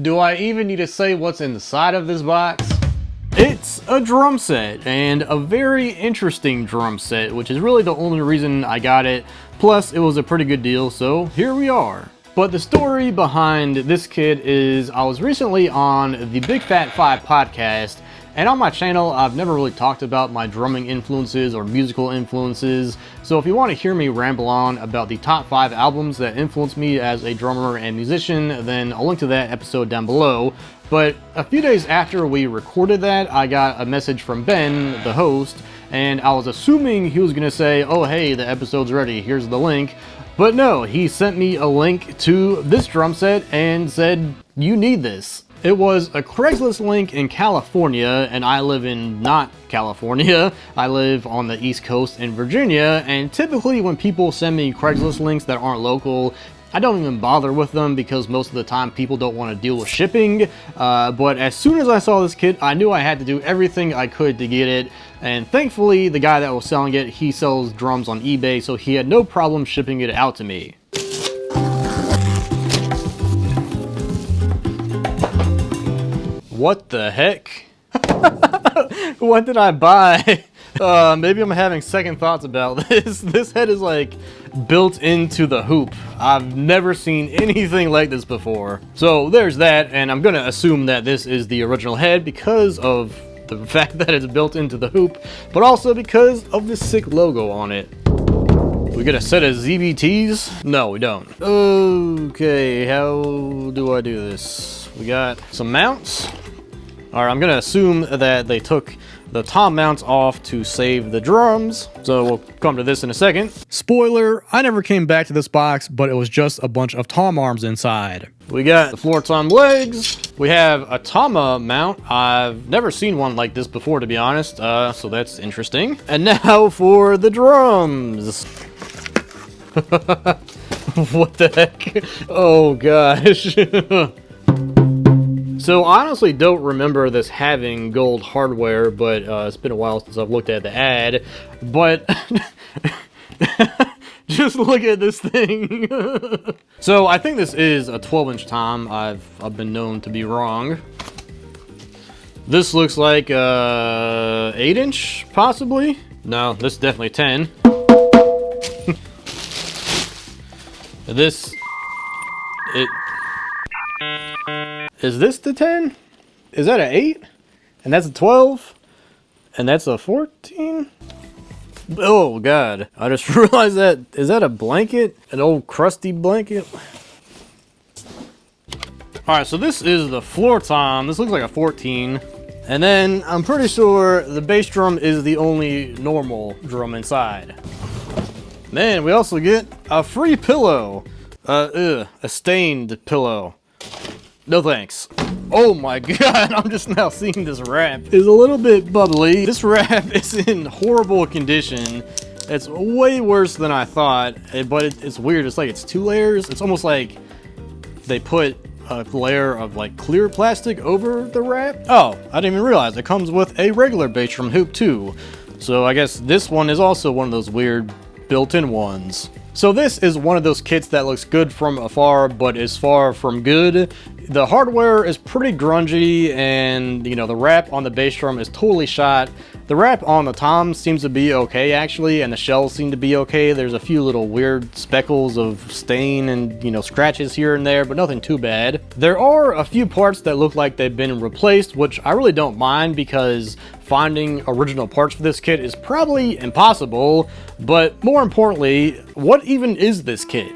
Do I even need to say what's inside of this box? It's a drum set, and a very interesting drum set, which is really the only reason I got it. Plus, it was a pretty good deal, so here we are. But the story behind this kit is I was recently on the Big Fat 5 podcast, and on my channel, I've never really talked about my drumming influences or musical influences. So if you want to hear me ramble on about the top 5 albums that influenced me as a drummer and musician, then I'll link to that episode down below. But a few days after we recorded that, I got a message from Ben, the host, and I was assuming he was going to say, oh hey, the episode's ready, here's the link. But no, he sent me a link to this drum set and said, you need this. It was a Craigslist link in California, and I live in not California. I live on the East Coast in Virginia, and typically when people send me Craigslist links that aren't local, I don't even bother with them because most of the time people don't want to deal with shipping. But as soon as I saw this kit, I knew I had to do everything I could to get it. And thankfully, the guy that was selling it, he sells drums on eBay, so he had no problem shipping it out to me. What the heck? What did I buy? Maybe I'm having second thoughts about this. This head is like built into the hoop. I've never seen anything like this before. So there's that, and I'm gonna assume that this is the original head because of the fact that it's built into the hoop, but also because of the sick logo on it. We get a set of ZBTs? No, we don't. Okay, how do I do this? We got some mounts. Alright, I'm gonna assume that they took the tom mounts off to save the drums, so we'll come to this in a second. Spoiler, I never came back to this box, but it was just a bunch of tom arms inside. We got the floor tom legs. We have a Tama mount. I've never seen one like this before, to be honest, so that's interesting. And now for the drums. What the heck? Oh gosh. So I honestly don't remember this having gold hardware, but it's been a while since I've looked at the ad. But just look at this thing. So I think this is a 12-inch tom. I've been known to be wrong. This looks like 8-inch, possibly. No, this is definitely 10. Is this the 10? Is that an 8? And that's a 12? And that's a 14? Oh god, I just realized that. Is that a blanket? An old crusty blanket? Alright, so this is the floor tom. This looks like a 14. And then I'm pretty sure the bass drum is the only normal drum inside. Man, we also get a free pillow. A stained pillow. No thanks. Oh my god, I'm just now seeing this wrap. It's a little bit bubbly. This wrap is in horrible condition. It's way worse than I thought, but it's weird. It's like it's 2 layers. It's almost like they put a layer of like clear plastic over the wrap. Oh, I didn't even realize it comes with a regular bass drum hoop too. So I guess this one is also one of those weird built-in ones. So this is one of those kits that looks good from afar, but is far from good. The hardware is pretty grungy, and you know, the wrap on the bass drum is totally shot. The wrap on the tom seems to be okay actually, and the shells seem to be okay. There's a few little weird speckles of stain and, you know, scratches here and there, but nothing too bad. There are a few parts that look like they've been replaced, which I really don't mind because finding original parts for this kit is probably impossible. But more importantly, what even is this kit?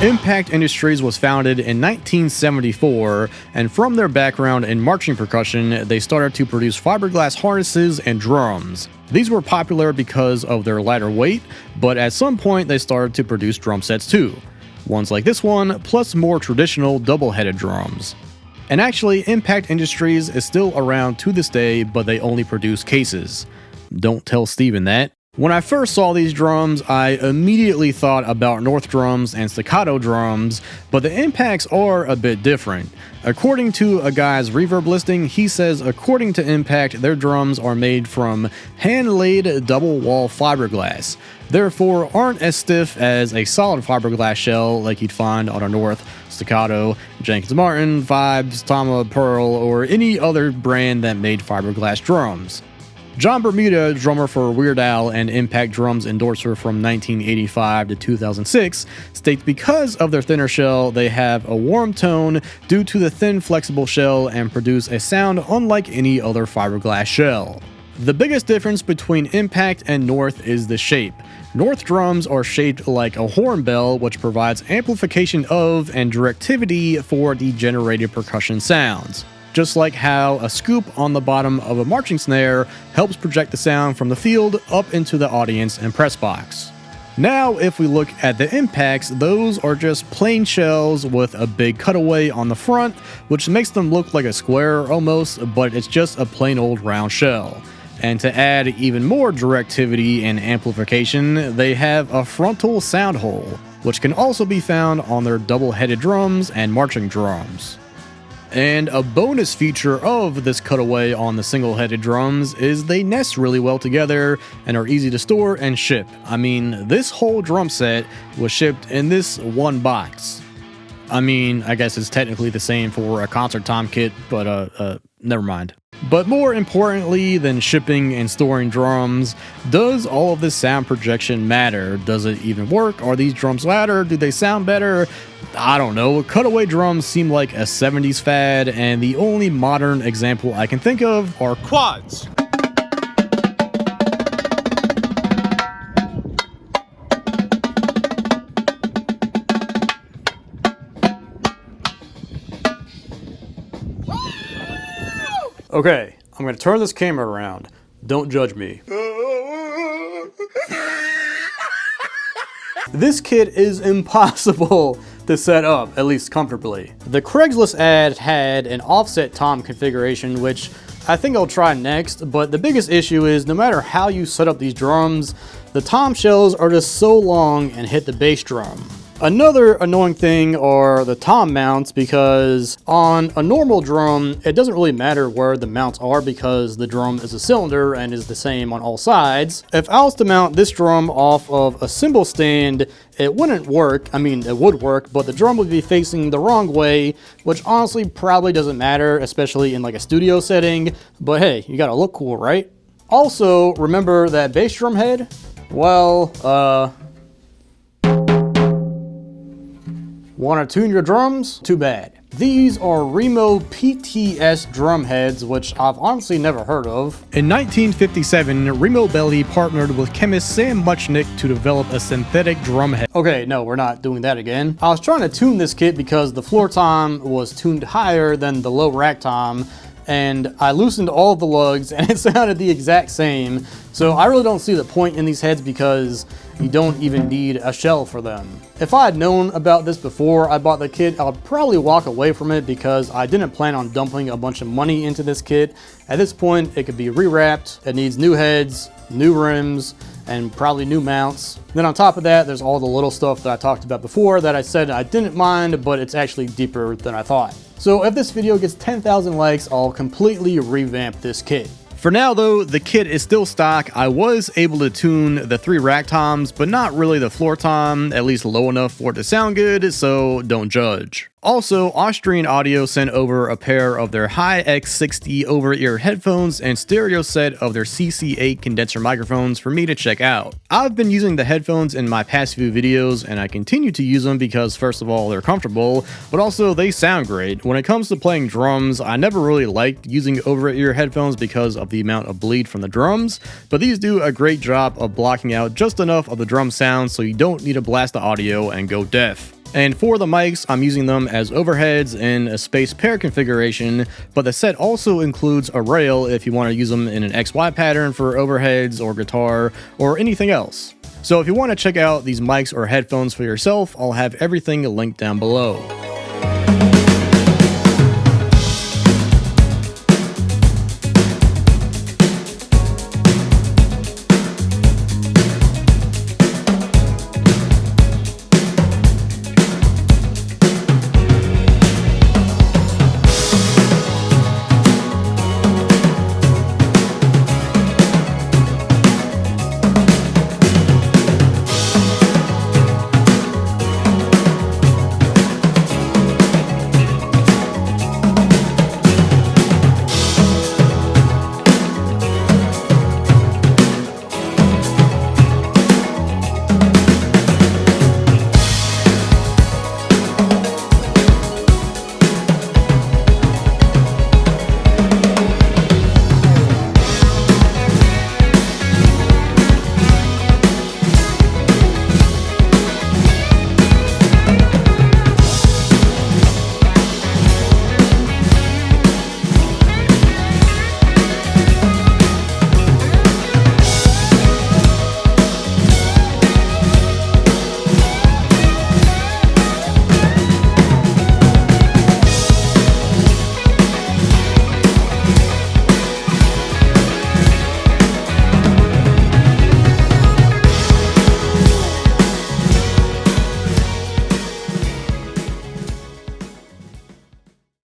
Impact Industries was founded in 1974, and from their background in marching percussion, they started to produce fiberglass harnesses and drums. These were popular because of their lighter weight, but at some point they started to produce drum sets too. Ones like this one, plus more traditional double-headed drums. And actually, Impact Industries is still around to this day, but they only produce cases. Don't tell Steven that. When I first saw these drums, I immediately thought about North drums and staccato drums, but the impacts are a bit different. According to a guy's reverb listing, he says according to Impact, their drums are made from hand-laid double-wall fiberglass, therefore aren't as stiff as a solid fiberglass shell like you'd find on a North, Staccato, Jenkins Martin, Vibes, Tama, Pearl, or any other brand that made fiberglass drums. Jon Bermuda, drummer for Weird Al and Impact Drums endorser from 1985 to 2006, states because of their thinner shell, they have a warm tone due to the thin flexible shell and produce a sound unlike any other fiberglass shell. The biggest difference between Impact and North is the shape. North drums are shaped like a horn bell, which provides amplification of and directivity for the generated percussion sounds. Just like how a scoop on the bottom of a marching snare helps project the sound from the field up into the audience and press box. Now, if we look at the impacts, those are just plain shells with a big cutaway on the front, which makes them look like a square almost, but it's just a plain old round shell. And to add even more directivity and amplification, they have a frontal sound hole, which can also be found on their double-headed drums and marching drums. And a bonus feature of this cutaway on the single-headed drums is they nest really well together and are easy to store and ship. I mean, this whole drum set was shipped in this one box. I mean, I guess it's technically the same for a concert tom kit, but never mind. But more importantly than shipping and storing drums, does all of this sound projection matter? Does it even work? Are these drums louder? Do they sound better? I don't know. Cutaway drums seem like a 70s fad, and the only modern example I can think of are quads. Okay, I'm gonna turn this camera around. Don't judge me. This kit is impossible to set up, at least comfortably. The Craigslist ad had an offset tom configuration, which I think I'll try next, but the biggest issue is no matter how you set up these drums, the tom shells are just so long and hit the bass drum. Another annoying thing are the tom mounts, because on a normal drum, it doesn't really matter where the mounts are because the drum is a cylinder and is the same on all sides. If I was to mount this drum off of a cymbal stand, it wouldn't work. I mean, it would work, but the drum would be facing the wrong way, which honestly probably doesn't matter, especially in like a studio setting. But hey, you gotta look cool, right? Also, remember that bass drum head? Well, want to tune your drums? Too bad. These are Remo PTS drum heads, which I've honestly never heard of. In 1957, Remo Belli partnered with chemist Sam Muchnick to develop a synthetic drum head. Okay, no, we're not doing that again. I was trying to tune this kit because the floor tom was tuned higher than the low rack tom, and I loosened all of the lugs and it sounded the exact same. So I really don't see the point in these heads because you don't even need a shell for them. If I had known about this before I bought the kit, I would probably walk away from it because I didn't plan on dumping a bunch of money into this kit. At this point, it could be rewrapped. It needs new heads, new rims, and probably new mounts. Then on top of that, there's all the little stuff that I talked about before that I said I didn't mind, but it's actually deeper than I thought. So if this video gets 10,000 likes, I'll completely revamp this kit. For now though, the kit is still stock. I was able to tune the 3 rack toms, but not really the floor tom, at least low enough for it to sound good, so don't judge. Also, Austrian Audio sent over a pair of their Hi X60 over-ear headphones and stereo set of their CC8 condenser microphones for me to check out. I've been using the headphones in my past few videos, and I continue to use them because first of all, they're comfortable, but also they sound great. When it comes to playing drums, I never really liked using over-ear headphones because of the amount of bleed from the drums, but these do a great job of blocking out just enough of the drum sound so you don't need to blast the audio and go deaf. And for the mics, I'm using them as overheads in a space pair configuration, but the set also includes a rail if you want to use them in an XY pattern for overheads or guitar or anything else. So if you want to check out these mics or headphones for yourself, I'll have everything linked down below.